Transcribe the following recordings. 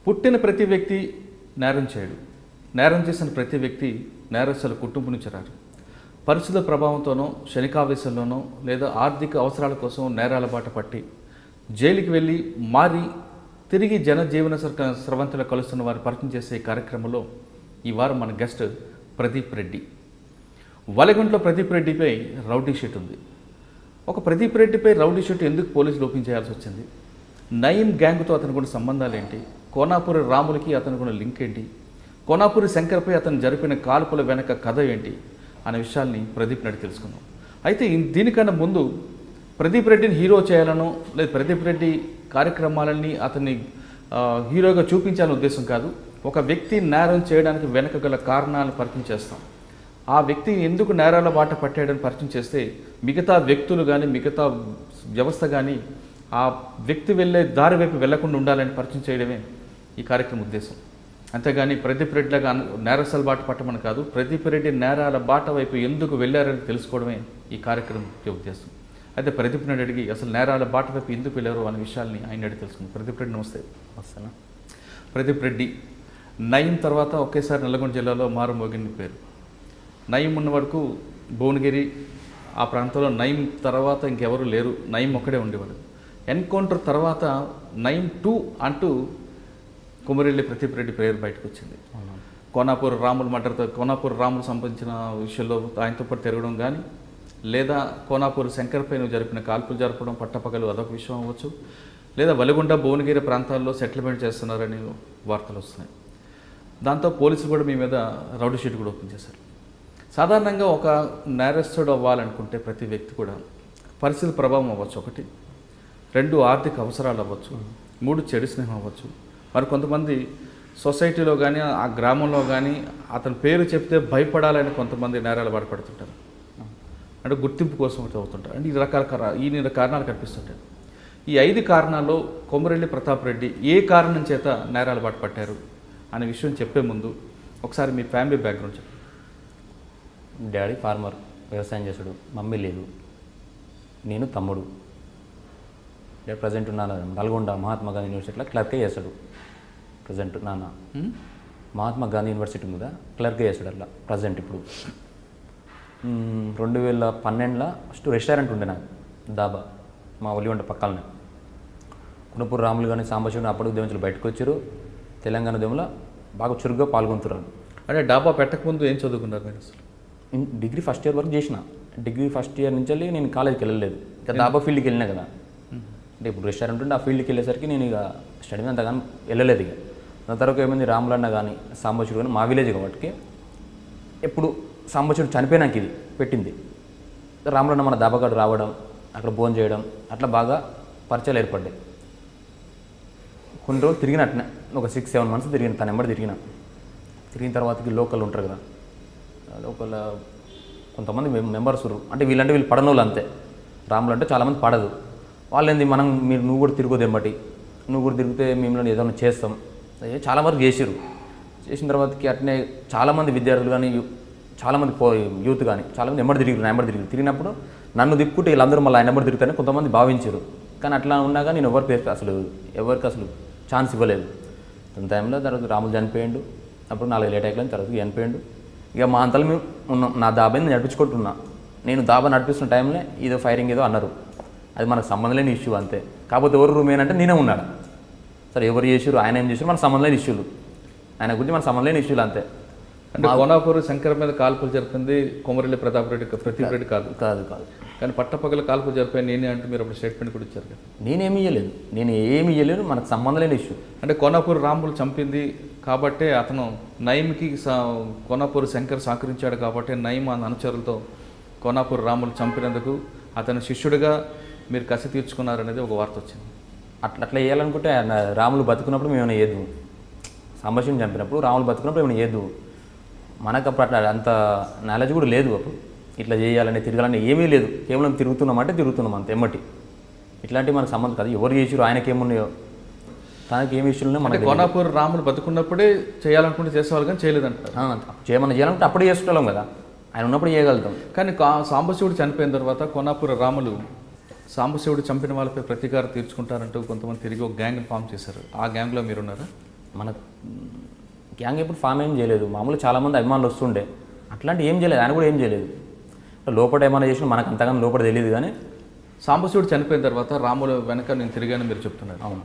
పుట్టిన ప్రతి వ్యక్తి నేరం చేయడు. నేరం చేసిన ప్రతి వ్యక్తి నేరస్తుల కుటుంబం నుంచి రారు. పరిస్థితుల ప్రభావంతోనో, క్షణికావేశంలోనో లేదా ఆర్థిక అవసరాల కోసం నేరాల బాట పట్టి జైలుకి వెళ్ళి మారి తిరిగి జనజీవన స్రవంతిలో కలుస్తున్న వారు పరిచయం చేసే కార్యక్రమంలో ఈ వారం మన గెస్ట్ ప్రదీప్ రెడ్డి. వలగుంట్లో ప్రదీప్ రెడ్డిపై రౌడీ షీట్ ఉంది. ఒక ప్రదీప్ రెడ్డిపై రౌడీ షీట్ ఎందుకు పోలీసులు ఓపెన్ చేయాల్సి వచ్చింది? నయీం గ్యాంగ్తో అతనికి సంబంధాలు ఏంటి? కోనాపూరి రాములకి అతనికి లింక్ ఏంటి? కోనాపూరి శంకర్పై అతను జరిపిన కాల్పుల వెనక కథ ఏంటి అనే విషయాల్ని ప్రదీప్ రెడ్డి తెలుసుకుందాం. అయితే దీనికన్నా ముందు ప్రదీప్ రెడ్డిని హీరో చేయాలనో లేదా ప్రదీప్ రెడ్డి కార్యక్రమాలని అతన్ని హీరోగా చూపించాలనే ఉద్దేశం కాదు. ఒక వ్యక్తి నేరం చేయడానికి వెనక గల కారణాలను పరిచయం చేస్తాం. ఆ వ్యక్తి ఎందుకు నేరాల బాట పట్టాడని పరిచయం చేస్తే మిగతా వ్యక్తులు కానీ మిగతా వ్యవస్థ కానీ ఆ వ్యక్తి వెళ్ళే దారి వైపు వెళ్లకుండా ఉండాలని పరిచయం చేయడమే ఈ కార్యక్రమం ఉద్దేశం. అంతేగాని ప్రదీప్ రెడ్డిలాగా నేరస్తుల బాట పట్టమని కాదు, ప్రదీప్ రెడ్డి నేరాల బాట వైపు ఎందుకు వెళ్ళారని తెలుసుకోవడమే ఈ కార్యక్రమం ఉద్దేశం. అయితే ప్రదీప్ రెడ్డి అడిగి అసలు నేరాల బాట వైపు ఎందుకు వెళ్ళారు అనే విషయాల్ని ఆయన అడిగి తెలుసుకుంది. ప్రదీప్ రెడ్డి నమస్తే. వస్తానా? ప్రదీప్ రెడ్డి నయీం తర్వాత ఒకేసారి నల్గొండ జిల్లాలో మారుమోగిన పేరు. నయీం ఉన్న వరకు భువనగిరి ఆ ప్రాంతంలో నయీం తర్వాత ఇంకెవరు లేరు, నయీం ఒక్కడే ఉండేవాడు. ఎన్కౌంటర్ తర్వాత నయీం 2 అంటూ కుమరెల్లి ప్రదీప్ రెడ్డి పేరు బయటకు వచ్చింది. కోనాపూర్ రాముల మర్డర్తో కోనాపూర్ రాములు సంబంధించిన విషయంలో ఆయనతో పాటు తిరగడం కానీ, లేదా కోనాపూర్ శంకర్పై జరిపిన కాల్పులు జరపడం పట్టపగలు అదొక విషయం అవ్వచ్చు, లేదా వలిగొండ భువనగిరి ప్రాంతాల్లో సెటిల్మెంట్ చేస్తున్నారని వార్తలు వస్తున్నాయి. దాంతో పోలీసులు కూడా మీ మీద రౌడీ షీట్ కూడా ఓపెన్ చేశారు. సాధారణంగా ఒక నేరస్తుడు అవ్వాలనుకుంటే ప్రతి వ్యక్తి కూడా పరిస్థితి ప్రభావం అవ్వచ్చు, 1, 2 ఆర్థిక అవసరాలు అవ్వచ్చు, 3 చెడు స్నేహం అవ్వచ్చు. మరి కొంతమంది సొసైటీలో కానీ ఆ గ్రామంలో కానీ అతని పేరు చెప్తే భయపడాలని కొంతమంది నేరాలు బాధపడుతుంటారు. అంటే గుర్తింపు కోసం అవుతుంటారు. అంటే ఈ కారణాలు కనిపిస్తుంటాయి. ఈ 5 కారణాల్లో కొమరెల్లి ప్రతాప్ రెడ్డి ఏ కారణం చేత నేరాలు బాట పట్టారు అనే విషయం చెప్పే ముందు ఒకసారి మీ ఫ్యామిలీ బ్యాక్గ్రౌండ్ చెప్పండి. డాడీ ఫార్మర్, వ్యవసాయం చేశాడు. మమ్మీ లేదు, నేను తమ్ముడు. డాడీ ప్రజెంట్ నల్గొండ మహాత్మా గాంధీ యూనివర్సిటీలో క్లర్కే చేస్తాడు. ప్రజెంట్ నాన్న మహాత్మా గాంధీ యూనివర్సిటీ ఉంది కదా, క్లర్కే చేస్తాడు అట్లా ప్రజెంట్. ఇప్పుడు 2012లో ఫస్ట్ రెస్టారెంట్ ఉండే నాకు, దాబా మా ఒలిగొండ పక్కనే. కునపూర్ రాములు కానీ సాంబశివుని అప్పుడు ఉద్యమించులు బయటకు వచ్చారు. తెలంగాణ ఉద్యమంలో బాగా చురుగ్గా పాల్గొంటున్నారు. అంటే డాబా పెట్టకముందు ఏం చదువుకున్నారు మీరు? అసలు డిగ్రీ ఫస్ట్ ఇయర్ వరకు చేసిన. డిగ్రీ ఫస్ట్ ఇయర్ నుంచి వెళ్ళి నేను కాలేజీకి వెళ్ళలేదు, ఇక దాబా ఫీల్డ్కి వెళ్ళినా కదా. అంటే ఇప్పుడు రెస్టారెంట్ ఉంటే ఆ ఫీల్డ్కి వెళ్ళేసరికి నేను ఇక స్టడీ మీద అంతగానో వెళ్ళలేదు. ఇక దాని తర్వాత ఏమైంది, రాములన్న కానీ సాంబశివుడు కానీ మా విలేజ్ కాబట్టి ఎప్పుడు సాంబశివుడు చనిపోయినాక ఇది పెట్టింది. రాములన్న మన దాబాకాడు రావడం, అక్కడ భోజనం చేయడం, అట్లా బాగా పరిచయాలు ఏర్పడ్డాయి. కొన్ని రోజులు తిరిగినట్టునే ఒక 6-7 మంత్స్ తిరిగిన, తన వెంబడి తిరిగిన తర్వాతకి లోకల్ ఉంటారు కదా, లోకల్ కొంతమంది మెంబర్స్ అంటే వీళ్ళు పడనోళ్ళు అంతే. రాములు అంటే చాలామంది పడదు. వాళ్ళేంది నువ్వు కూడా తిరుగుదు ఎమ్మటి, నువ్వు కూడా తిరిగితే మిమ్మల్ని ఏదైనా చేస్తాం, చాలా వరకు చేసిన తర్వాతకి అట్నే చాలామంది విద్యార్థులు కానీ చాలామంది యూత్ కానీ చాలామంది నెంబర్ తిరిగినప్పుడు నన్ను తిప్పుకుంటే వీళ్ళందరూ మళ్ళీ ఆయన నెంబర్ తిరుగుతారని కొంతమంది భావించారు. కానీ అట్లా ఉన్నాగా నేను ఎవరికి అసలు ఛాన్స్ ఇవ్వలేదు. తన టైంలో తర్వాత రాములు చనిపోయాడు. అప్పుడు 4 లేట్ అయిపోయిన తర్వాత చనిపోయాడు. ఇక మా అంతలో మేము ఉన్నాం. నా దాబాని నడిపించుకుంటున్నా. నేను దాబా నడిపిస్తున్న టైంలో ఏదో ఫైరింగ్ ఏదో అన్నారు. అది మనకు సంబంధం లేని ఇష్యూ అంతే. కాకపోతే ఎవరు రూమ్ ఏంటంటే నేనే ఉన్నాడు. సరే ఎవరు చేసారు, ఆయన ఏం చేసారు, మనకు సంబంధం లేని ఇష్యూలు, ఆయన గురించి మనకు సంబంధం లేని ఇష్యూలు అంతే. అంటే కోనాపూర్ శంకర్ మీద కాల్పులు జరిపింది కొమరెల్లి ప్రదీప్ రెడ్డి కాదు. కానీ పట్టపగల కాల్పులు జరిపాయి నేనే అంటే మీరు అప్పుడు స్టేట్మెంట్ కూడా ఇచ్చారు కదా. నేను ఏమి ఇవ్వలేదు, మనకు సంబంధం లేని ఇష్యూ. అంటే కోనాపూర్ రాములు చంపింది కాబట్టి అతను నయీంకి కోనాపూర్ శంకర్ సహకరించాడు కాబట్టి నయీం అనుచరులతో కోనాపూర్ రాములు చంపినందుకు అతని శిష్యుడిగా మీరు కసి తీర్చుకున్నారనేది ఒక వార్త వచ్చింది. అట్లా వేయాలనుకుంటే రాములు బతుకున్నప్పుడు మేము ఏమైనా ఏదు, సాంబశివుని చంపినప్పుడు రాములు బతుకున్నప్పుడు ఏమైనా ఏదు. మనకు అప్పుడు అట్లా అంత నాలెడ్జ్ కూడా లేదు. అప్పుడు ఇట్లా చేయాలని తిరగాలని ఏమీ లేదు. కేవలం తిరుగుతున్నాం అంత ఎమ్మటి. ఇట్లాంటివి మనకు సంబంధం కాదు. ఎవరు చేసారు, ఆయనకి ఏమున్నాయో, తనకి ఏమి ఇష్యూలు మనకి. కోనాపూర్ రాములు బతుకున్నప్పుడే చేయాలనుకుంటే చేసేవాళ్ళు కానీ చేయలేదంటారు. చేయాలనుకుంటే అప్పుడే చేసుకుంటాం కదా, ఆయన ఉన్నప్పుడు చేయగలుగుతాం. కానీ సాంబశివుడు చనిపోయిన తర్వాత కోనాపూర్ రాములు సాంబశివుడు చంపిన వాళ్ళపై ప్రతీకారం తీర్చుకుంటారంటూ కొంతమంది తిరిగి ఒక గ్యాంగ్ ఫామ్ చేశారు. ఆ గ్యాంగ్లో మీరున్నారా? మన గ్యాంగ్ ఎప్పుడు ఫామ్ ఏం చేయలేదు. మామూలు చాలామంది అభిమానులు వస్తుండే, అట్లాంటి ఏం చేయలేదు. ఆయన కూడా ఏం చేయలేదు. లోపల ఏమైనా చేసినా మనకు అంతగానో లోపల తెలియదు. కానీ సాంబశివుడు చనిపోయిన తర్వాత రాముల వెనక నేను తిరిగాను మీరు చెప్తున్నారు. అవును,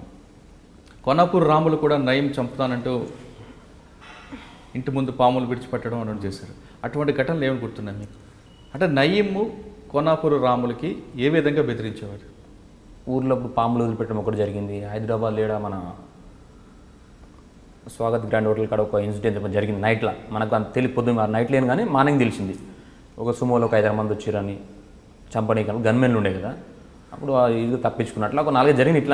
కొనాపూర్ రాములు కూడా నయం చంపుతానంటూ ఇంటి ముందు పాములు విడిచిపెట్టడం అని చేశారు. అటువంటి ఘటనలు ఏమని గుర్తున్నాయి మీకు? అంటే నయీము కొనాపూర్ రాములకి ఏ విధంగా బెదిరించేవారు? ఊర్లో పాములు వదిలిపెట్టడం ఒకటి జరిగింది. హైదరాబాద్ లేడా మన స్వాగత్ గ్రాండ్ హోటల్ కాడ ఒక ఇన్సిడెంట్ జరిగింది నైట్లో. మనకు అంత తెలియదు, పొద్దున్న నైట్ లేని కానీ మార్నింగ్ తెలిసింది. ఒక సుమోలో ఒక 5-6 మంది వచ్చారని చంపనీకి గన్మెన్లు ఉండే కదా. అప్పుడు ఇది తప్పించుకున్నట్లు ఒక 4 జరిగినాయి.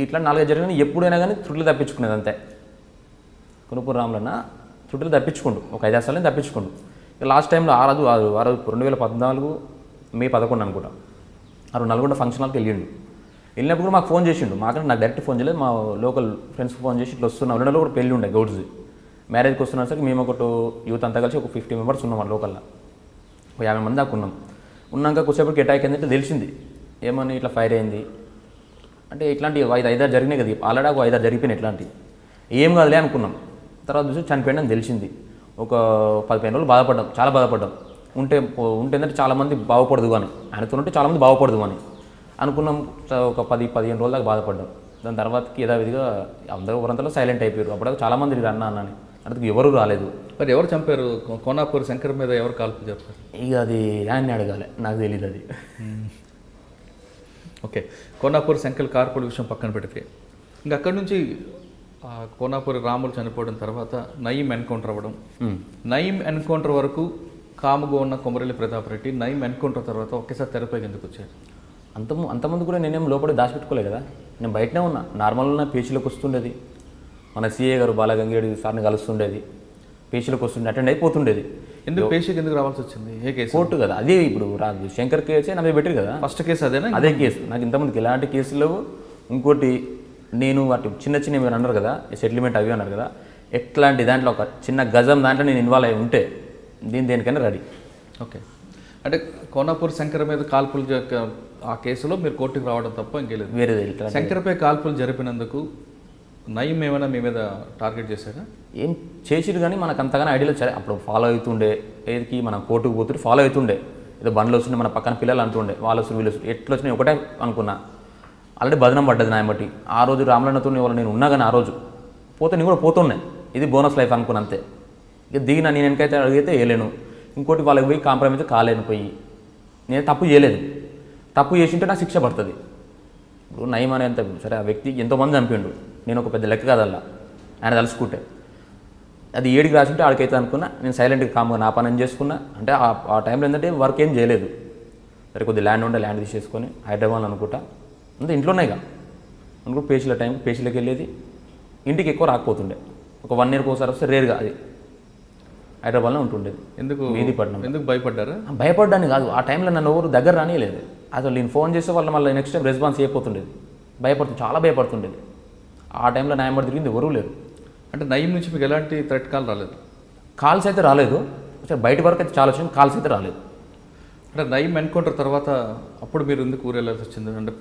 ఇట్లా 4 జరిగినాయి. ఎప్పుడైనా కానీ త్రుట్లు తప్పించుకునేది అంతే. కొనుపూర్ రాములన్న త్రుట్లు తప్పించుకుండు, ఒక 5-6 సార్లు తప్పించుకుండు. లాస్ట్ టైంలో ఆ రోజు 2014 మే 11 అనుకుంటా, ఆ రోజు నల్గొండ ఫంక్షన్ హాల్కి వెళ్ళినప్పుడు కూడా మాకు ఫోన్ చేసిండు. నాకు డైరెక్ట్ ఫోన్ చేయలేదు, మా లోకల్ ఫ్రెండ్స్కి ఫోన్ చేసి ఇట్లా వస్తున్నాం. 2 నెలలు కూడా పెళ్ళి ఉండే గౌడ్స్ మ్యారేజ్కి వస్తున్నా సరికి మేము ఒకటి యూత్ అంతా కలిసి ఒక 50 మెంబర్స్ ఉన్నాం. మన లోకల్లో ఒక 50 మంది దాకా ఉన్నాం. ఉన్నాక కొద్దిసేపటికి అటాక్ అయిందంటే తెలిసింది. ఏమని ఇట్లా ఫైర్ అయింది అంటే ఇట్లాంటి 5-6 జరిగినాయి కదా, ఆల్రెడీ ఒక 5-6 జరిగిపోయినాయి. ఇట్లాంటివి ఏం కాదులే అనుకున్నాం. తర్వాత చూసి చనిపోయిందని తెలిసింది. ఒక 15 రోజులు బాధపడ్డాం, చాలా బాధపడ్డాం. ఉంటే ఏంటంటే చాలామంది బాగుపడదు కానీ, ఆయనతో ఉంటే చాలామంది బాగుపడదు అని అనుకున్నాం. ఒక 10-15 రోజుల దాకా బాధపడ్డాం. దాని తర్వాతకి యథావిధిగా అందరూ ఎవరంతలో సైలెంట్ అయిపోయారు. అప్పుడు చాలామంది అన్నని అందుకు ఎవరు రాలేదు. మరి ఎవరు చంపారు? కోనాపూర్ శంకర్ మీద ఎవరు కాల్పు చెప్పారు? ఇక అది ఆయన్ని అడగాలి, నాకు తెలియదు అది. ఓకే, కోనాపూర్ శంకర్ కార్పొరేట్ విషయం పక్కన పెడితే ఇంకా అక్కడి నుంచి కోనాపూర్ రాములు చనిపోవడం తర్వాత నయీం ఎన్కౌంటర్ అవ్వడం, నయీం ఎన్కౌంటర్ వరకు కాముగా ఉన్న కొమరెల్లి ప్రతాప్ రెడ్డి నయీం ఎన్కౌంటర్ తర్వాత ఒకేసారి తెరపైకి ఎందుకు వచ్చారు? అంతమంది కూడా నేనేం లోపల దాచిపెట్టుకోలేదు కదా, నేను బయటనే ఉన్నా. నార్మల్గా పేషీలోకి వస్తుండేది, మన సిఏ గారు బాలగంగేడి సార్ని కలుస్తుండేది, పేషీలోకి వస్తుండే, అటెండ్ అయిపోతుండేది. ఎందుకు పేషీకి ఎందుకు రావాల్సి వచ్చింది? ఏ కేసు? కోర్టు కదా అదే. ఇప్పుడు శంకర్ కేసే నా మీద పెట్టారు కదా, ఫస్ట్ కేసు అదేనా? అదే కేసు. నాకు ఇంతమందికి ఎలాంటి కేసులు లేవు. ఇంకోటి నేను వాటి చిన్న మీరు అన్నారు కదా సెటిల్మెంట్ అవి అన్నారు కదా, ఎట్లాంటి దాంట్లో ఒక చిన్న గజం దాంట్లో నేను ఇన్వాల్వ్ అయి ఉంటే దేనికైనా రెడీ. ఓకే, అంటే కోనాపూర్ శంకర్ మీద కాల్పులు ఆ కేసులో మీరు కోర్టుకు రావడం తప్ప ఇంకేలేదు. వేరేది శంకర్పై కాల్పులు జరిపినందుకు నయీం ఏమైనా మీ మీద టార్గెట్ చేశారా? ఏం చేసిరు కానీ మనకు అంతగానే ఐడియాలో అప్పుడు ఫాలో అవుతుండే. ఏదికి మనం కోర్టుకు పోతుంటే ఫాలో అవుతుండే. ఏదో బండ్లు వస్తుండే, మన పక్కన పిల్లలు అంటుండే వాళ్ళు వస్తుంది వీళ్ళు వస్తుంది. ఎట్లా వచ్చినాయి ఒకటే అనుకున్నా. ఆల్రెడీ బదనం పడ్డది నా బట్టి. ఆ రోజు రామలన్నతో వాళ్ళు నేను ఉన్నా కానీ ఆ రోజు పోతే నేను కూడా పోతున్నాయి. ఇది బోనస్ లైఫ్ అనుకున్నా అంతే. ఇక దిగిన నేను వెనకైతే అడిగితే వేయలేను. ఇంకోటి వాళ్ళకి పోయి కాంప్రమైజ్ కాలేను. పోయి నేను తప్పు చేయలేదు. తప్పు చేసింటే నాకు శిక్ష పడుతుంది. ఇప్పుడు నయీం అనే అంత సరే ఆ వ్యక్తి ఎంతోమంది చంపిండు, నేను ఒక పెద్ద లెక్క కాదల్లా ఆయన తలుచుకుంటే. అది 7కి రాసింటే ఆడికైతే అనుకున్నా. నేను సైలెంట్గా కామ్గా నా పని చేసుకున్నా. అంటే ఆ టైంలో ఏంటంటే వర్క్ ఏం చేయలేదు. సరే కొద్ది ల్యాండ్ ఉండే ల్యాండ్ తీసేసుకొని హైదరాబాద్ అనుకుంటా అంతే ఇంట్లోనే ఇక అనుకో. పేషీల టైం పేషీలకు వెళ్ళేది, ఇంటికి ఎక్కువ రాకపోతుండే. ఒక 1 ఇయర్కి ఒకసారి వస్తే రేరుగా అది హైదరాబాద్లో ఉంటుండేది. ఎందుకు వీధిపట్నం. ఎందుకు భయపడ్డారా? భయపడ్డాను కాదు, ఆ టైంలో నన్ను ఎవరు దగ్గర రానియలేదు. అసలు నేను ఫోన్ చేస్తే వాళ్ళు మళ్ళీ నెక్స్ట్ టైం రెస్పాన్స్ అయిపోతుండేది. చాలా భయపడుతుండేది. ఆ టైంలో నా నెంబర్ తిరిగింది ఎవరూ లేరు. అంటే నయీం నుంచి మీకు ఎలాంటి థ్రెట్ కాల్ రాలేదు? కాల్స్ అయితే రాలేదు. సరే బయట వరకు అయితే చాలా వచ్చింది, కాల్స్ అయితే రాలేదు. అంటే నయీం ఎన్కౌంటర్ తర్వాత అప్పుడు మీరు ఎందుకు ఊరు వెళ్ళాల్సి వచ్చింది? అంటే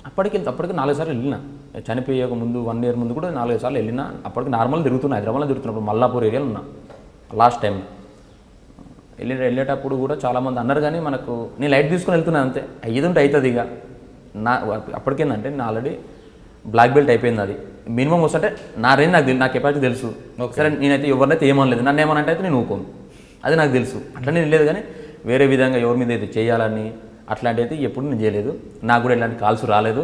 అప్పటికి 4 సార్లు వెళ్ళినా. చనిపోయే ముందు 1 ఇయర్ ముందు కూడా 4 సార్లు వెళ్ళినా. అప్పటికి నార్మల్ తిరుగుతున్నా, హైదరాబాద్లో తిరుగుతున్నప్పుడు మల్లాపూర్ ఏరియాలో ఉన్నా. లాస్ట్ టైం వెళ్ళేటప్పుడు కూడా చాలామంది అన్నారు కానీ మనకు నేను లైట్ తీసుకొని వెళ్తున్నాను అంతే. అయ్యేది ఉంటే అవుతుంది. ఇక అప్పటికేందంటే నేను ఆల్రెడీ బ్లాక్ బెల్ట్ అయిపోయింది. అది మినిమం వస్తుంటే నా రేంజ్ నా కెపాసిటీ తెలుసు. సరే నేనైతే ఎవరినైతే ఏమనలేదు, నన్ను ఏమనంటే అయితే నేను ఊకోను, అది నాకు తెలుసు. అట్లా నేను లేదు కానీ వేరే విధంగా ఎవరి మీద అయితే చేయాలని అట్లాంటివి అయితే ఎప్పుడు నేను చేయలేదు. నాకు కూడా ఎలాంటి కాల్స్ రాలేదు.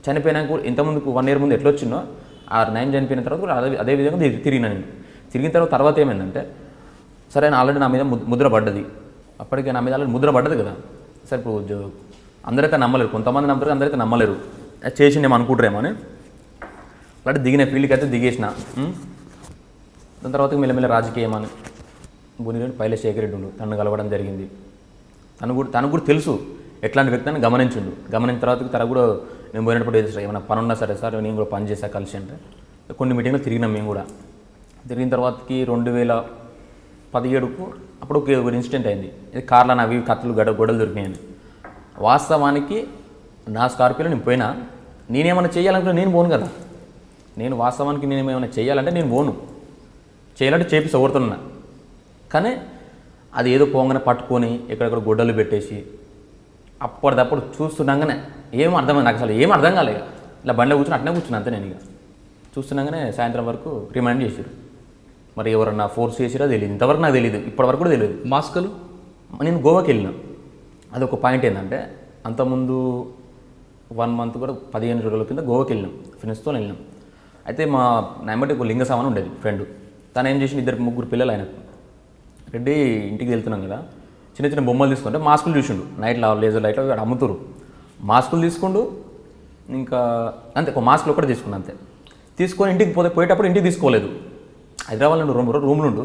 చనిపోయినాక కూడా ఇంతకుముందుకు 1 ఇయర్ ముందు ఎట్లా వచ్చిందో ఆ నయీం చనిపోయిన తర్వాత కూడా అదే విధంగా తిరిగినా నేను. తిరిగిన తర్వాత ఏమైందంటే సరే ఆల్రెడీ నా మీద ముద్ర పడ్డది. అప్పటికే నా మీద ఆల్రెడీ ముద్ర పడ్డది కదా. సరే ఇప్పుడు అందరైతే నమ్మలేరు, కొంతమంది నమ్ముతారు, అందరైతే నమ్మలేరు. చేసి నేను అనుకుంటారేమో అని అలాంటి దిగిన ఫీల్డ్కి అయితే దిగేసిన. దాని తర్వాత మెల్లమెల్ల రాజకీయం అని బునిరెడ్డి పైలే శేఖర్ రెడ్డి ఉండు, తనను కలవడం జరిగింది. తనకు కూడా తెలుసు ఎట్లాంటి వ్యక్తి అని గమనించిండు. గమనించిన తర్వాత తన కూడా నేను పోయినప్పుడు ఏమైనా పని ఉన్నా సరే సార్ నేను కూడా పని చేసా కలిసి అంటే కొన్ని మీటింగ్లు తిరిగినాం మేము కూడా. తిరిగిన తర్వాతకి 2017కు అప్పుడు ఒక ఇన్సిడెంట్ అయింది. ఇది కార్లో అవి కత్తులు గొడవలు దొరికినాయని. వాస్తవానికి నా స్కార్పియోలో నేను పోయినా, నేనేమన్నా చేయాలనుకున్నా నేను పోను కదా. నేను వాస్తవానికి నేను ఏమైనా చేయాలంటే నేను పోను, చేయాలంటే చేపిస్తా ఓడుతున్నా. కానీ అది ఏదో పోగానే పట్టుకొని ఎక్కడెక్కడ గొడ్డలు పెట్టేసి అప్పటిదప్పుడు చూస్తున్నాగానే ఏం అర్థమైంది నాకు, అసలు ఏం అర్థం కాలేదు. ఇలా బండిలో కూర్చొని అట్నే కూర్చున్నా అంతే. నేను ఇక చూస్తున్నాగానే సాయంత్రం వరకు రిమైండ్ చేశారు. మరి ఎవరన్నా ఫోర్స్ చేసిరా తెలియదు, ఇంతవరకు నాకు తెలియదు, ఇప్పటివరకు కూడా తెలియదు. మాస్కులు నేను గోవాకి వెళ్ళినా. అదొక పాయింట్ ఏంటంటే అంతకుముందు 1 మంత్ కూడా 15 రోజుల కింద గోవాకి వెళ్ళినాం, ఫ్రెండ్స్తో వెళ్ళినాం. అయితే మా నాయమటి ఒక లింగసామని ఉండేది ఫ్రెండ్. తను ఏం చేసి 2-3 పిల్లలు ఆయనకు. రెడ్డి ఇంటికి వెళ్తున్నాం కదా, చిన్న చిన్న బొమ్మలు తీసుకుంటే మాస్కులు చూసిండు. నైట్లో లేజర్ లైట్లో అక్కడ అమ్ముతారు, మాస్కులు తీసుకుండు. ఇంకా అంతే, ఒక మాస్కులు ఒకటి తీసుకున్నా అంతే. తీసుకొని ఇంటికి పోయేటప్పుడు ఇంటికి తీసుకోలేదు. హైదరాబాద్లో రూమ్లు ఉండు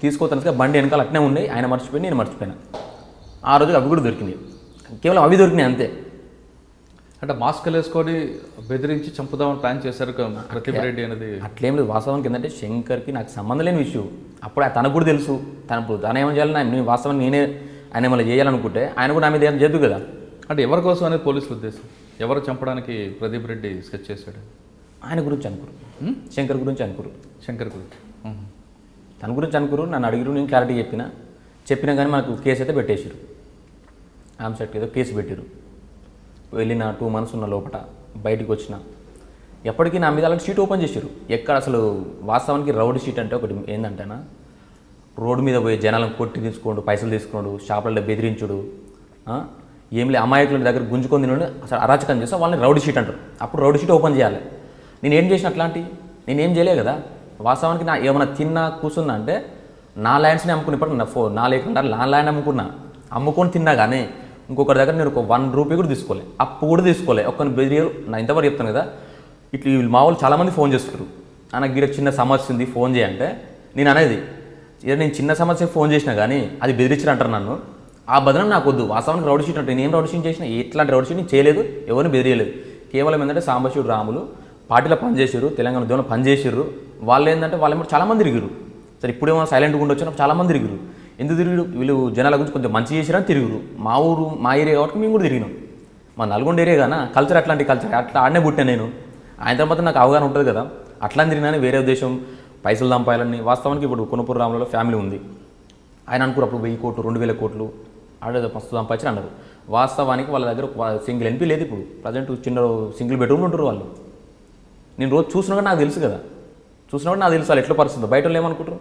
తీసుకోతాను, బండి వెనకాల అట్నే ఉన్నాయి. ఆయన మర్చిపోయి నేను మర్చిపోయినా. ఆ రోజు అవి కూడా దొరికినాయి, కేవలం అవి దొరికినాయి అంతే. అంటే మాస్కులు వేసుకొని బెదిరించి చంపుదామని ప్లాన్ చేశారు ప్రతిభ రెడ్డి అనేది. అట్లేం లేదు. వాస్తవానికి ఏంటంటే శంకర్కి నాకు సంబంధం లేని విషయం. అప్పుడు తనకు కూడా తెలుసు. తను ఏమని చేయాలని నేను వాస్తవానికి నేనే ఆయన ఏమైనా చేయాలనుకుంటే ఆయన కూడా నా మీద ఏం చేయదు కదా. అంటే ఎవరి కోసం అనేది పోలీసుల ఉద్దేశం? ఎవరు చంపడానికి ప్రదీప్ రెడ్డి స్కెచ్ చేశాడు? ఆయన గురించి అనుకోరు, శంకర్ గురించి అనుకోరు. శంకర్ గురించి తన గురించి అనుకోరు. నన్ను అడిగిరు, నేను క్లారిటీ చెప్పినా కానీ మనకు కేసు అయితే పెట్టేసారు. ఆమ్సెట్ ఏదో కేసు పెట్టారు. వెళ్ళిన 2 months ఉన్న లోపల బయటికి వచ్చిన ఎప్పటికీ నా మీద అలాంటి షీట్ ఓపెన్ చేశారు. ఎక్కడ అసలు వాస్తవానికి రౌడ్ షీట్ అంటే ఒకటి ఏంటంటేనా, రోడ్డు మీద పోయి జనాలను కొట్టి తీసుకోండు, పైసలు తీసుకోండు, షాపులలో బెదిరించుడు, ఏం లే అమాయకుల దగ్గర గుంజుకొని తినడు, అసలు అరాచకం చేస్తే వాళ్ళని రౌడ్ షీట్ అంటారు. అప్పుడు రౌడ్ షీట్ ఓపెన్ చేయాలి. నేను ఏం చేసిన అట్లాంటి నేనేం చేయలే కదా. వాస్తవానికి నా ఏమైనా తిన్నా కూర్చున్నా అంటే నా ల్యాండ్స్ని అమ్ముకుని, ఇప్పుడు నా లేకుండా నా ల్యాండ్ అమ్ముకొని తిన్నా కానీ ఇంకొకరి దగ్గర నేను ఒక 1 రూపీ కూడా తీసుకోలే, అప్పు కూడా తీసుకోలే. ఒక్కని బెదిరియరు. నా ఇంతవరకు చెప్తాను కదా, ఇట్లా వీళ్ళు మా వాళ్ళు చాలామంది ఫోన్ చేస్తారు, నాకు గిర చిన్న సమస్య ఉంది ఫోన్ చేయంటే నేను అనేది నేను చిన్న సమస్య ఫోన్ చేసినా కానీ అది బెదిరించారు అంటారు నన్ను. ఆ బదనం నాకు వద్దు. వాస్తవానికి రౌడ్ షీట్ అంటే నేను రౌడ్ షీట్ చేసిన, ఎట్లాంటి రౌడ్ షీట్ నేను చేయలేదు, ఎవరిని బెదిరియలేదు. కేవలం ఏంటంటే సాంబశివుడు రాములు పార్టీలో పనిచేసారు, తెలంగాణ ఉద్యమంలో పనిచేసారు. వాళ్ళు ఏంటంటే వాళ్ళు చాలామంది తిరిగారు. సరే ఇప్పుడేమో సైలెంట్గా ఉండొచ్చు, చాలామంది తిరిగారు. ఎందుకు తిరిగారు? వీళ్ళు జనాల గురించి కొంచెం మంచి చేసిరని తిరుగురు. మా ఊరు మా ఏరియా కాబట్టి మేము కూడా తిరిగినాం. మా నల్గొండ ఏరియా కానీ కల్చర్ అట్లాంటి కల్చర్ అట్లా ఆడనే పుట్టాను నేను. ఆయన తర్వాత నాకు అవగాహన ఉంటుంది కదా, అట్లా తిరిగినా వేరే ఉద్దేశం పైసలు సంపాయాలని. వాస్తవానికి ఇప్పుడు కొనుపూరు రాములలో ఫ్యామిలీ ఉంది. ఆయన అనుకున్నారు అప్పుడు 1000 కోట్లు 2000 కోట్లు ఆడేదో మస్తు సంపాదించి అన్నారు. వాస్తవానికి వాళ్ళ దగ్గర సింగిల్ ఎంపీ లేదు. ఇప్పుడు ప్రజెంట్ చిన్న సింగిల్ బెడ్రూమ్లు ఉంటారు వాళ్ళు. నేను రోజు చూసినా కూడా నాకు తెలుసు కదా, చూసినా కూడా నాకు తెలుసు వాళ్ళు ఎట్లా పరిస్థితుందో. బయట వాళ్ళు ఏమనుకుంటారు,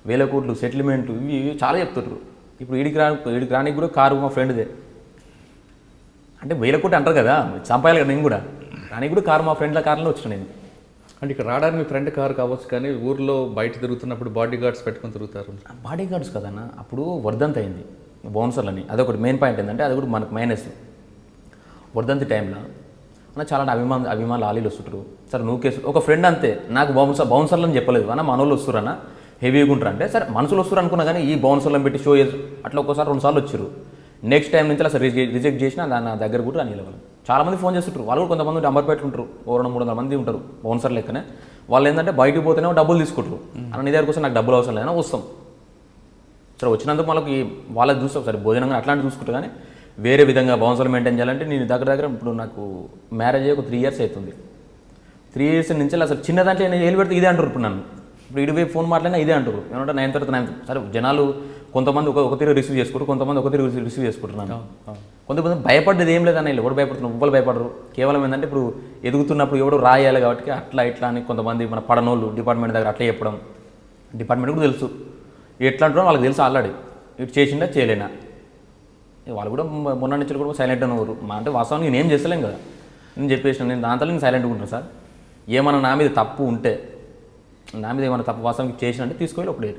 1000 కోట్లు సెటిల్మెంట్ ఇవి చాలా చెప్తుంటారు. ఇప్పుడు ఈడికి రానికి కూడా కారు మా ఫ్రెండ్దే. అంటే 1000 కోట్లు అంటారు కదా, సంపాయాలి కదా. నేను కూడా రానికి కూడా కారు మా ఫ్రెండ్ల కార్లో వచ్చిన నేను. అంటే ఇక్కడ రావడానికి మీ ఫ్రెండ్ కారు కావచ్చు, కానీ ఊర్లో బయట తిరుగుతున్నప్పుడు బాడీ గార్డ్స్ పెట్టుకొని తిరుగుతారు. బాడీ గార్డ్స్ కదన్న, అప్పుడు వర్ధంతి అయింది బౌన్సర్లని. అదొకటి మెయిన్ పాయింట్ ఏంటంటే అది కూడా మనకు మైనస్. వర్ధంతి టైంలో అన్న చాలా అభిమానులు లాలీలు వస్తుంటారు. సరే నువ్వు కేసు ఒక ఫ్రెండ్ అంతే, నాకు బౌన్సర్లని చెప్పలేదు అన్న, మనోళ్ళు వస్తురన్న హెవీగా ఉంటారు అంటే. సరే మనుషులు వస్తారు అనుకున్నా కానీ ఈ బౌన్సర్లను పెట్టి షో చేసి అట్లా ఒక్కోసారి 2 సార్లు వచ్చారు. నెక్స్ట్ టైం నుంచి అసలు రిజెక్ట్ చేసినా నా దగ్గర కూడా రాని వాళ్ళు చాలామంది ఫోన్ చేస్తుంటారు. వాళ్ళు కూడా కొంతమంది అంబర్పేటలు ఉంటారు, 200-300 మంది ఉంటారు బౌన్సర్ లెక్కనే. వాళ్ళు ఏంటంటే బయటకు పోతేనే డబ్బులు తీసుకుంటారు. అన్న నీ దగ్గర కోసం నాకు డబ్బులు అవసరం లేదని వస్తాం. సరే వచ్చినందుకు వాళ్ళకి వాళ్ళకి చూస్తాం, సరే భోజనంగా అట్లాంటివి చూసుకుంటారు. కానీ వేరే విధంగా బౌన్సర్లు మెయింటైన్ చేయాలంటే నేను దగ్గర ఇప్పుడు నాకు మ్యారేజ్ అయ్యి ఒక 3 years అవుతుంది. 3 years నుంచి అసలు చిన్న దాంట్లో నేను ఏలు పెడితే ఇదే అంటారు. ఇప్పుడు నన్ను ఇప్పుడు ఇటువైపు ఫోన్ మాట్లాడినా ఇదే అంటారు. ఏమంటే 9 తర్వాత 9. సరే జనాలు కొంతమంది ఒక తీరు రిసీవ్ చేసుకుంటారు, కొంతమంది ఒక తీరు రిసీవ్ చేసుకుంటున్నాను. కొంతమంది భయపడ్డది ఏం లేదన్న, ఎవరు భయపడుతున్నారు, ఎవ్వరు భయపడరు. కేవలం ఏంటంటే ఇప్పుడు ఎదుగుతున్నప్పుడు ఎవడు రాయాలి కాబట్టి అట్లా ఇట్లా అని కొంతమంది మన పడనోళ్ళు డిపార్ట్మెంట్ దగ్గర అట్లా చెప్పడం. డిపార్ట్మెంట్ కూడా తెలుసు ఎట్లా అంటారో వాళ్ళకి తెలుసు ఆల్రెడీ. ఇటు చేసిందా చేయలేనా వాళ్ళు కూడా మొన్న నుంచి కూడా సైలెంట్ అనేవారు. అంటే వాస్తవానికి నేను ఏం చేస్తలేం కదా, నేను చెప్పేసిన నేను దాంతో నేను సైలెంట్గా ఉంటాను. సార్ ఏమన్నా నా మీద తప్పు ఉంటే, నా మీద ఏమైనా తప్పు వాస్తవానికి చేసిన అంటే తీసుకొని ఒకటి.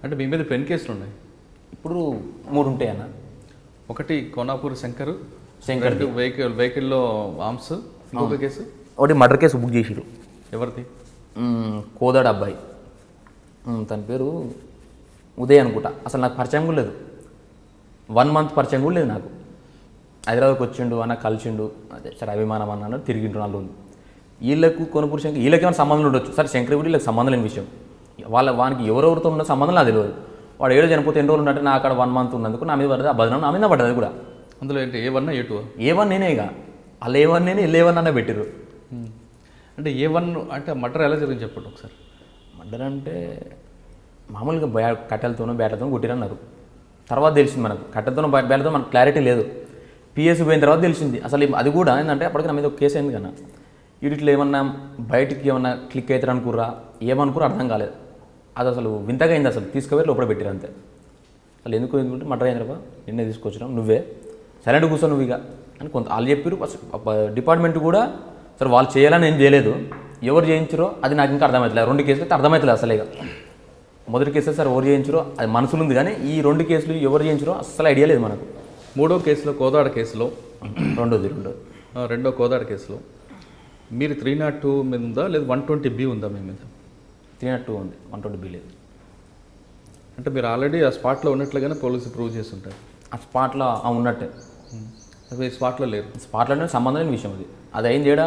అంటే మీ మీద పెన్ కేసులు ఉన్నాయి ఇప్పుడు 3 ఉంటాయి అన్న. ఒకటి కోనాపూర్ శంకర్ వెహికల్లో ఆర్మ్స్, ఇంకొక కేసు ఒకటి మర్డర్ కేసు బుక్ చేసిరు. ఎవరిది? కోదాడు అబ్బాయి, తన పేరు ఉదయ్ అనుకుంటా. అసలు నాకు పరిచయం కూడా లేదు, 1 month పరిచయం కూడా లేదు నాకు. హైదరాబాద్కి వచ్చిండు అన్న, కలిసిండు, అదే సరే అభిమానం అన్నాడు, తిరిగిండు 4 రోజులు. వీళ్ళకు కొనుపూరు శంకర్ వీళ్ళకి ఏమైనా సంబంధం ఉండొచ్చు. సరే శంకర్ కూడా వీళ్ళకి సంబంధం లేని విషయం. వానికి ఎవరెవరితో ఉన్న సంబంధం నాకు తెలియదు. వాడు 7 చనిపోతే ఎన్ని రోజులు ఉన్నట్టు నా అక్కడ 1 month ఉన్నందుకు నా మీద పడ్డది. ఆ బదనం నా మీద పడ్డది. అది కూడా అందులో ఏంటి A1 A2? A1 నేనే. ఇక వాళ్ళు A1 నేనే, A11 అన్న పెట్టిరు. అంటే A1 అంటే మర్డర్ ఎలా జరిగింది చెప్పండి ఒకసారి. మర్డర్ అంటే మామూలుగా కట్టెలతోనో బ్యాట్లతోనో కొట్టిరన్నారు. తర్వాత తెలిసింది మనకు కట్టెలతోనో బ్యాట్లతో మనకు క్లారిటీ లేదు. పిఎస్ పోయిన తర్వాత తెలిసింది. అసలు అది కూడా ఏంటంటే అప్పటికి నా మీద ఒక కేసు అయింది కన్నా, వీటిలో ఏమన్నా బయటికి ఏమన్నా క్లిక్ అవుతారు అనుకుర్రా ఏమనుకురా అర్థం కాలేదు. అది అసలు వింతగా అయింది. అసలు తీసుకుపోయి లోపల పెట్టారు అంతే. అసలు ఎందుకు ఎందుకుంటే మర్డర్ అయిందిరా నిన్నే తీసుకొచ్చినాం, నువ్వే సైలెంట్ కూర్చో నువ్వు ఇక అని కొంత వాళ్ళు చెప్పారు. డిపార్ట్మెంట్ కూడా సరే వాళ్ళు చేయాలని ఏం చేయలేదు, ఎవరు చేయించారో అది నాకు ఇంకా అర్థమవుతలేదు. 2 కేసులు అయితే అర్థమవుతలేదు అసలు. ఇక మొదటి కేసు సార్ ఎవరు చేయించారో అది మనసులో ఉంది, కానీ ఈ 2 కేసులు ఎవరు చేయించారో అస్సలు ఐడియా లేదు మనకు. 3వ కేసులో కోదాడ కేసులో రెండో కోదాడ కేసులో మీరు 302 మీద ఉందా లేదా 120B ఉందా మీ మీద? 302 ఉంది, 120B లేదు. అంటే మీరు ఆల్రెడీ ఆ స్పాట్లో ఉన్నట్లుగానే పోలీసు ప్రూవ్ చేసి ఉంటారు. ఆ స్పాట్లో ఉన్నట్టే. మీ స్పాట్లో లేరు. స్పాట్లోనే సంబంధం లేని విషయం అది. అది అయింది ఏడా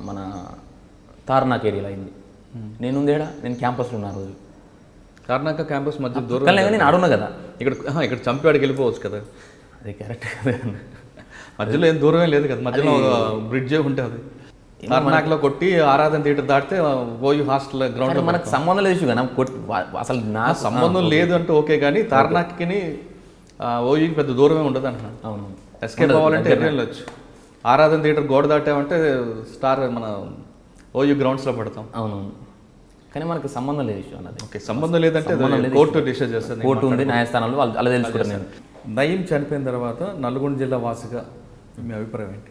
మన తార్నాక్ ఏరియాలో అయింది. నేను క్యాంపస్లో ఉన్నా రోజు. తార్నాక క్యాంపస్ మధ్య దూరం కానీ నేను ఆడున్నా కదా, ఇక్కడ చంపేవాడికి వెళ్ళిపోవచ్చు కదా. అది కరెక్ట్ కదా, మధ్యలో ఏం దూరమే లేదు కదా, మధ్యలో బ్రిడ్జ్ ఉంటుంది. తార్నాక్లో కొట్టి ఆరాధన థియేటర్ దాటితే ఓయూ హాస్టల్ గ్రౌండ్. మనకు సంబంధం లేదు కదా, అసలు నా సంబంధం లేదు అంటే ఓకే, కానీ తార్నాక్కి ఓయూకి పెద్ద దూరమే ఉండదు అంటున్నాను. అవును, ఎస్కేప్ అవ్వాలంటే వెళ్ళొచ్చు. ఆరాధన థియేటర్ గోడ దాటామంటే స్టార్ మన ఓయూ గ్రౌండ్స్లో పడతాం. అవునవును, కానీ మనకు సంబంధం లేదు విషయం అన్నది. ఓకే, సంబంధం లేదంటే కోర్టు డిసైడ్ చేస్తుంది. కోర్టు ఉంది, న్యాయస్థానంలో వాళ్ళు అలా తెలుసుకుంటాను నేను. నయీం చనిపోయిన తర్వాత నల్గొండ జిల్లా వాసిగా మీ అభిప్రాయం ఏంటి?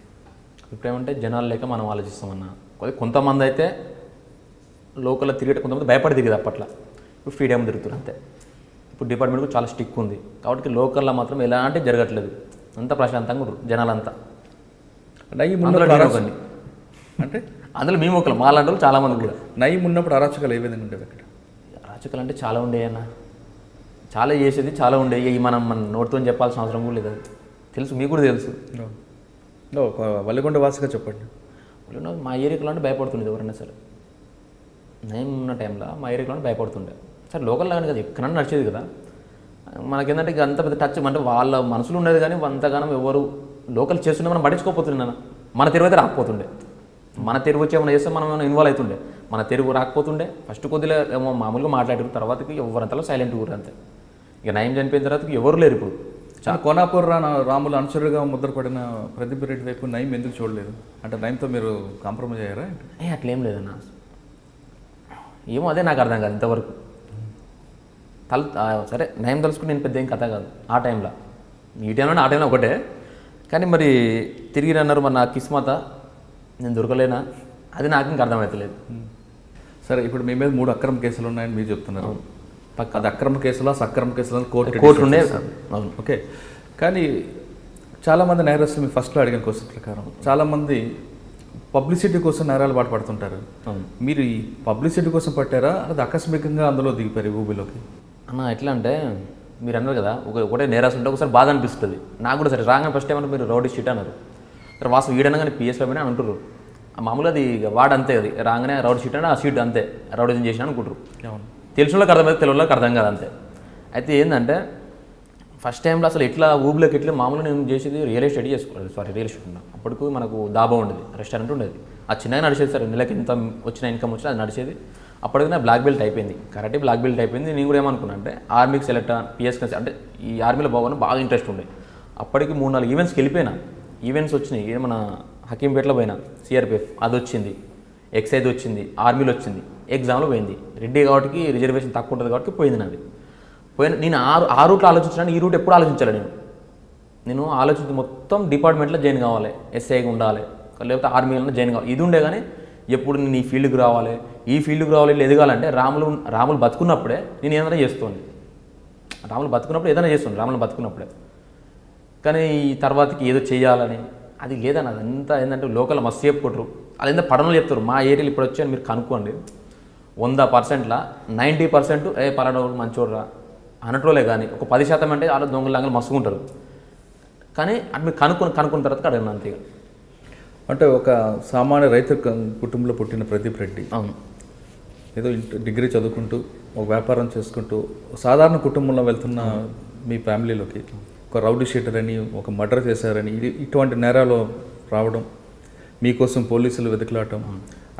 అభిప్రాయం అంటే జనాలు లేక మనం ఆలోచిస్తామన్నా. కొంతమంది అయితే లోకల్లో తిరిగేట, కొంతమంది భయపడి తిరిగేది అప్పట్లో. ఇప్పుడు ఫ్రీడమ్ తిరుగుతారు అంతే. ఇప్పుడు డిపార్ట్మెంట్కు చాలా స్టిక్ ఉంది కాబట్టి లోకల్లో మాత్రం ఎలాంటి జరగట్లేదు, అంతా ప్రశాంతంగా ఉంటారు జనాలంతా. అంటే అందులో మేము ఒకరు మాలాంటి వాళ్ళు చాలామంది కూడా. నయీం ఉన్నప్పుడు అరాచకాలు ఏ విధంగా ఉండేవి అక్కడ? అరాచకాలు అంటే చాలా ఉండేవన్న, చాలా చేసేది చాలా ఉండే. మన నోటితో చెప్పాల్సిన అవసరం కూడా లేదు, అది తెలుసు, మీకు కూడా తెలుసు. వల్లిగొండ వాసిగా చెప్పండి. మా ఏరియాలో అంటే భయపడుతుండేది ఎవరైనా సరే. నయం ఉన్న టైంలో మా ఏరియాలో భయపడుతుండే. సరే లోకల్ లాగానే కదా, ఎక్కడన్నా నడిచేది కదా. మనకేంటంటే ఇక అంత పెద్ద టచ్ అంటే వాళ్ళ మనసులో ఉండేది, కానీ అంతగానం ఎవరు లోకల్ చేస్తుండే మనం పట్టించుకోకపోతుండే. మన తెరువు అయితే రాకపోతుండే. మన తెరువు వచ్చి ఏమైనా చేస్తే మనం ఏమైనా ఇన్వాల్వ్ అవుతుండే. మన తెరువు రాకపోతుండే. ఫస్ట్ కొద్దిగా ఏమో మామూలుగా మాట్లాడారు, తర్వాతకి ఎవరంతలో సైలెంట్ ఊరు అంతే. ఇక నయం చనిపోయిన తర్వాత ఎవరు లేరు ఇప్పుడు. చాలా కోనాపూర్ రాములు అనుచరుడుగా ముద్రపడిన ప్రదీప్ రెడ్డి వైపు నయం ఎందుకు చూడలేదు? అంటే నయంతో మీరు కాంప్రమైజ్ అయ్యారా? అట్లేం లేదన్న, ఏమో అదే నాకు అర్థం కాదు ఇంతవరకు. సరే నయం తలుసుకుని నేను పెద్ద ఏం కథ కాదు ఆ టైంలో. ఈ టైంలో ఆ టైంలో ఒకటే, కానీ మరి తిరిగి అన్నారు మరి నా కిస్మత, నేను దొరకలేనా, అది నాకు ఇంకా అర్థమవుతలేదు. సరే, ఇప్పుడు మీ మీద 3 అక్రమ కేసులు ఉన్నాయని మీరు చెప్తున్నారు. అది అక్రమ కేసులా సక్రమ కేసులా కోర్టు ఉండే. అవును, ఓకే. కానీ చాలామంది నేరస్తులు మీ ఫస్ట్లో అడిగిన క్వశ్చన్ ప్రకారం చాలామంది పబ్లిసిటీ కోసం నేరాలు పడుతుంటారు. మీరు ఈ పబ్లిసిటీ కోసం పట్టారా, అది ఆకస్మికంగా అందులో దిగిపోయారు ఊబిలోకి? అన్న ఎట్లా అంటే మీరు అన్నారు కదా, ఒకటే నేరాలు ఉంటే ఒకసారి బాధ అనిపిస్తుంది నాకు కూడా. సరే రాగానే ఫస్ట్ ఏమన్నా మీరు రౌడీ షీట్ అన్నారు. సరే వాసు వీడన్నా కానీ పిఎస్లో పోయినా అంటారు. మామూలుగా అది వాడు అంతే, అది రాగానే రౌడీ షీట్ అంటే ఆ షీట్ అంతే రౌడీజం చేసినా అనుకుంటారు. తెలిసిన వాళ్ళకి అర్థమైతే తెలియని వాళ్ళకి అర్థం కాదు అంతే. అయితే ఏంటంటే ఫస్ట్ టైంలో అసలు ఎట్లా ఊబిలోకి ఎట్లా మామూలుగా నేను చేసేది రియల్ ఎస్టేట్ చేసుకోవాలి. రియల్ ఎస్టేట్ ఉన్నా అప్పటికు మనకు దాబా ఉండేది, రెస్టారెంట్ ఉండేది. అది చిన్నగా నడిచేది. సరే నెలకి ఎంత వచ్చిన ఇన్కమ్ వచ్చినా అది నడిచేది. అప్పటికి నా బ్లాక్ బెల్ట్ అయిపోయింది, కరెక్ట్ బ్లాక్ బెల్ట్ అయిపోయింది. నేను కూడా ఏమనుకున్నా అంటే ఆర్మీకి సెలెక్ట్ పిఎస్కి అంటే ఈ ఆర్మీలో బాగా ఇంట్రెస్ట్ ఉండే. అప్పటికి 3-4 ఈవెంట్స్కి వెళ్ళిపోయినా. ఈవెంట్స్ వచ్చినాయి, మన హకీంపేటలో పోయినా సిఆర్పిఎఫ్ అది వచ్చింది, ఎక్సైజ్ వచ్చింది, ఆర్మీలో వచ్చింది, ఎగ్జామ్లో పోయింది. రెడ్డి కాబట్టి రిజర్వేషన్ తక్కువ ఉంటుంది కాబట్టి పోయింది నాది. నేను ఆ రూట్లో ఆలోచించాను, ఈ రూట్ ఎప్పుడు ఆలోచించాలి. నేను ఆలోచించి మొత్తం డిపార్ట్మెంట్లో జాయిన్ కావాలి, ఎస్ఐగా ఉండాలి, లేకపోతే ఆర్మీలో జాయిన్ కావాలి, ఇది ఉండే. కానీ ఎప్పుడు నేను ఈ ఫీల్డ్కి రావాలి, ఈ ఫీల్డ్కి రావాలి, ఇట్లా ఎదగాలంటే రాములు బతుకున్నప్పుడే నేను ఏదైనా చేస్తాను. రాములు బతుకున్నప్పుడు ఏదైనా చేస్తాను, రాములు బతుకున్నప్పుడే. కానీ ఈ తర్వాతకి ఏదో చేయాలని అది లేదని, అదంతా ఏంటంటే లోకల్ మస్తు చెప్పుకుంటారు. అది ఎంత పడనలు చెప్తారు. మా ఏరియాలో ఇప్పుడు వచ్చాయని మీరు కనుక్కోండి, 100%లో 90% పలానా మంచోడ్రా అనట్రోలే. కానీ ఒక 10% అంటే వాళ్ళు దొంగలు మస్తుకుంటారు. కానీ అది మీరు కనుక్కున్న తర్వాత అడగను అంతే. అంటే ఒక సామాన్య రైతు కుటుంబంలో పుట్టిన ప్రదీప్ రెడ్డి అవును, ఏదో డిగ్రీ చదువుకుంటూ ఒక వ్యాపారం చేసుకుంటూ సాధారణ కుటుంబంలో వెళ్తున్న మీ ఫ్యామిలీలోకి ఒక రౌడీ షీటర్ అని, ఒక మర్డర్ చేశారని, ఇటువంటి నేరాలు రావడం, మీకోసం పోలీసులు వెతుకులాటం,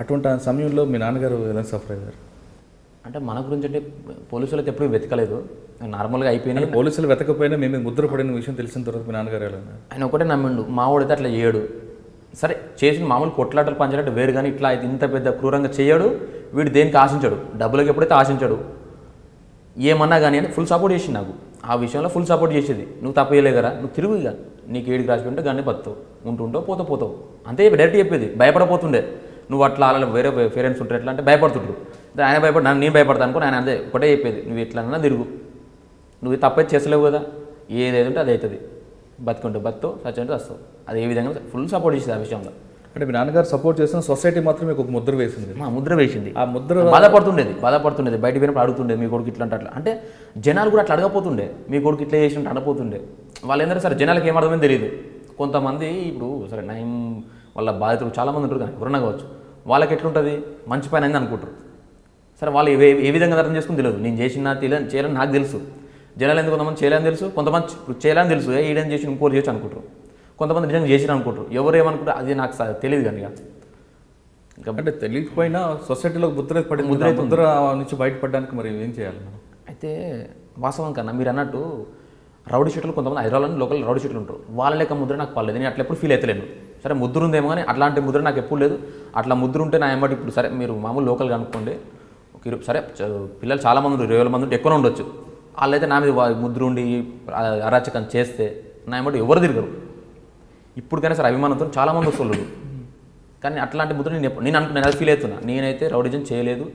అటువంటి సమయంలో మీ నాన్నగారు ఎలా సఫర్ అయ్యారు? అంటే మన గురించి అంటే పోలీసులు అయితే ఎప్పుడు వెతకలేదు, నార్మల్గా అయిపోయినాయి. పోలీసులు వెతకపోయినా మేము ముద్ర పడిన విషయం తెలిసిన తర్వాత మీ నాన్నగారు ఎలా ఉన్నారు? ఆయన ఒకటే నమ్మిండు, మావాడైతే అట్లా చేయడు. సరే చేసిన మామూలు కొట్లాటలు పంచాలంటే వేరు, కానీ ఇట్లా అయితే ఇంత పెద్ద క్రూరంగా చేయడు. వీడు దేనికి ఆశించాడు, డబ్బులకి ఎప్పుడైతే ఆశించాడు, ఏమన్నా కానీ అని ఫుల్ సపోర్ట్ చేసింది నాకు. ఆ విషయంలో ఫుల్ సపోర్ట్ చేసేది. నువ్వు తప్పు చేయలే కదా, నువ్వు తిరుగు, ఇక నీకు ఏడికి రాసి ఉంటే కానీ బతావు, ఉంటుంటావు పోతావు అంతే డైరెక్ట్ చెప్పేది. భయపడపోతుండే, నువ్వు అట్లా అలా వేరే పేరెంట్స్ ఉంటారు ఎట్లా అంటే భయపడుతుంటారు. ఆయన భయపడి నేను భయపడతాను అనుకో, ఆయన అదే ఒకటే చెప్పేది, నువ్వు ఎట్లన్నా తిరుగు, నువ్వు తప్పైతే చేసలేవు కదా, ఏదైతే ఉంటే అది అవుతుంది, బతుకుంటే బతుకు, సచ్చుంటే వస్తావు. అది ఏ విధంగా ఫుల్ సపోర్ట్ చేసేది ఆ విషయంలో. అంటే మీ నాన్నగారు సపోర్ట్ చేసిన సొసైటీ మాత్రం మీకు ఒక ముద్ర వేసింది. మా ముద్ర వేసింది. ఆ ముద్ర బాధపడుతుండేది బయట పోయినప్పుడు అడుగుతుండేది, మీ కొడుకు ఇట్లా అంటే జనాలు కూడా అట్లా అడగపోతుండే, మీ కొడుకు ఇట్లా చేసినట్టు అనపోతుండే. వాళ్ళు ఏంటంటే సరే జనాలకు ఏమర్థమని తెలియదు. కొంతమంది ఇప్పుడు సరే నయం వాళ్ళ బాధితులు చాలామంది ఉంటారు, కానీ ఎవరన్నా కావచ్చు, వాళ్ళకి ఎట్లుంటుంది మంచి పని అయింది అనుకుంటారు. సరే వాళ్ళు ఏ విధంగా అర్థం చేసుకుని తెలియదు. నేను చేసిన చేయాలని నాకు తెలుసు, జనాలు ఎందుకు కొంతమంది చేయాలని తెలుసు, కొంతమంది చేయాలని తెలుసు, ఈడని చేసి ఇంకోటి చేయొచ్చు అనుకుంటారు, కొంతమంది నిజంగా చేసిన అనుకుంటారు. ఎవరు ఏమనుకుంటారు అది నాకు తెలియదు. కానీ ఇంకా అంటే తెలియకపోయినా సొసైటీలో ముద్ర నుంచి బయటపడడానికి మరి ఏం చేయాలి మనం? అయితే వాస్తవం కన్నా మీరు అన్నట్టు రౌడీ షీట్లు కొంతమంది హైదరాబాద్లో లోకల్ రౌడీ షీట్లు ఉంటారు, వాళ్ళ లెక్క ముద్ర నాకు పడలేదు. నేను అట్లా ఎప్పుడు ఫీల్ అవుతలేను. సరే ముద్ర ఉందేమో, కానీ అట్లాంటి ముద్ర నాకు ఎప్పుడు లేదు. అట్లా ముద్ర ఉంటే నా ఏమంటే ఇప్పుడు సరే మీరు మామూలు లోకల్గా అనుకోండి, సరే పిల్లలు చాలామంది ఉంటారు, 20,000 మంది ఉంటే ఎక్కువ ఉండొచ్చు. వాళ్ళైతే నా మీద ముద్ర ఉండి అరాచకం చేస్తే నా ఏమంటే ఎవరు తిరగరు. ఇప్పటికైనా సరే అభిమానంతో చాలామంది వస్తున్నారు, కానీ అట్లాంటి ముద్ర నేను అది ఫీల్ అవుతున్నా. నేనైతే రౌడిజం చేయలేదు.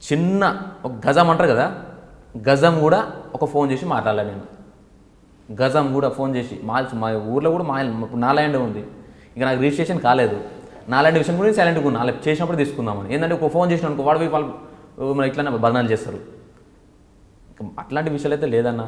చిన్న ఒక గజం అంటారు కదా, గజం కూడా ఒక ఫోన్ చేసి మాట్లాడాలి నేను. గజం కూడా ఫోన్ చేసి మా ఊర్లో కూడా ఇప్పుడు నా ల్యాండ్ ఉంది, ఇంకా నాకు రిజిస్ట్రేషన్ కాలేదు. నా ల్యాండ్ విషయం కూడా సైలెంట్గా ఉన్నా, అలా చేసినప్పుడు తీసుకుందామని. ఏంటంటే ఒక ఫోన్ చేసిన అనుకో వాళ్ళు ఇట్లా బదనాలు చేస్తారు. అట్లాంటి విషయాలు అయితే లేదన్నా.